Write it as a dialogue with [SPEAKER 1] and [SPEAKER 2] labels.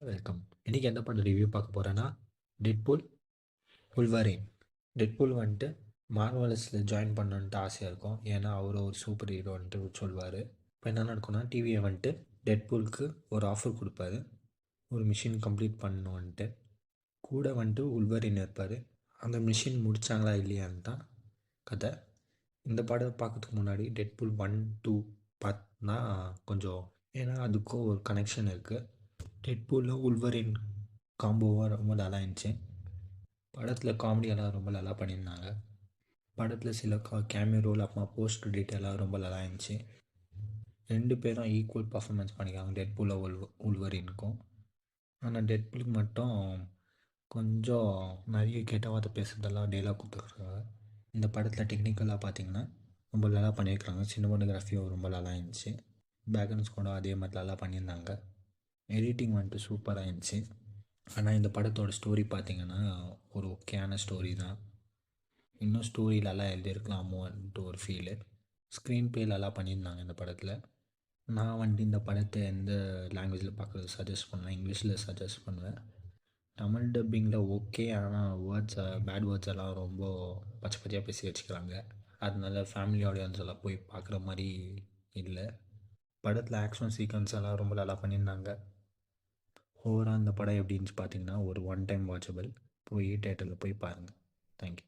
[SPEAKER 1] Welcome. இன்றைக்கி எந்த படம் ரிவ்யூ பார்க்க போகிறேன்னா, டெட்பூல் உல்வரின். டெட்பூல் வந்துட்டு மார்வலஸில் ஜாயின் பண்ணணுன்ட்டு ஆசையாக இருக்கும். ஏன்னா அவர் ஒரு சூப்பர் ஹீரோன்ட்டு சொல்வார். இப்போ என்ன நடக்கும்னா, டிவியை வந்துட்டு டெட்பூலுக்கு ஒரு ஆஃபர் கொடுப்பாரு. ஒரு மிஷின் கம்ப்ளீட் பண்ணணுன்ட்டு. கூட வந்துட்டு உல்வரின் இருப்பார். அந்த மிஷின் முடித்தாங்களா இல்லையான்னு தான் கதை. இந்த படம் பார்க்கறதுக்கு முன்னாடி டெட்பூல் 1, 2 பார்த்தா கொஞ்சம், ஏன்னா அதுக்கும் ஒரு கனெக்ஷன் இருக்குது. டெட்பூலில் உல்வரின் காம்போவாக ரொம்ப நல்லா இருந்துச்சு. படத்தில் காமெடியெல்லாம் ரொம்ப நல்லா பண்ணியிருந்தாங்க. படத்தில் சில கேமியோ ரோல் அப்புறமா போஸ்ட் கிரெடிட் ரொம்ப நல்லா இருந்துச்சு. 2 பேரும் ஈக்குவல் பர்ஃபார்மன்ஸ் பண்ணியிருக்காங்க, டெட்பூலில் உல்வரினுக்கும். ஆனால் டெட்பூலுக்கு மட்டும் கொஞ்சம் நிறைய கெட்ட வார்த்தை பேசுகிறதெல்லாம் டெய்லாக் கொடுத்துருக்காங்க. இந்த படத்தில் டெக்னிக்கலாக பார்த்தீங்கன்னா ரொம்ப நல்லா பண்ணியிருக்காங்க. சினிமாட்டோகிராஃபியும் ரொம்ப நல்லா இருந்துச்சு. பேக்ரவுண்ட்ஸ் கூட அதே மாதிரி நல்லா பண்ணியிருந்தாங்க. எடிட்டிங் வந்துட்டு சூப்பராக இருந்துச்சு. ஆனால் இந்த படத்தோட ஸ்டோரி பார்த்திங்கன்னா ஒரு ஓகேயான ஸ்டோரி தான். இன்னும் ஸ்டோரியிலலாம் எழுதியிருக்கலாமோன்ட்டு ஒரு ஃபீலு. ஸ்க்ரீன் ப்ளேலலாம் பண்ணியிருந்தாங்க இந்த படத்தில். நான் வந்துட்டு இந்த படத்தை எந்த லாங்குவேஜில் பார்க்குறது சஜஸ்ட் பண்ணுவேன், இங்கிலீஷில் சஜஸ்ட் பண்ணுவேன். தமிழ் டப்பிங்கில் ஓகே, ஆனால் பேட் வேர்ட்ஸ் எல்லாம் ரொம்ப பச்சை பச்சையாக பேசி வச்சுக்கிறாங்க. அதனால ஃபேமிலி ஆடியன்ஸ் எல்லாம் போய் பார்க்குற மாதிரி இல்லை. படத்தில் ஆக்ஷன் சீக்வன்ஸ் எல்லாம் ரொம்ப நல்லா பண்ணியிருந்தாங்க. ஓவராக இந்த படம் எப்படி இருந்துச்சு பார்த்தீங்கன்னா, ஒரு ஒன் டைம் வாட்சபிள். போய் தேட்டரில் போய் பாருங்கள். தேங்க்யூ.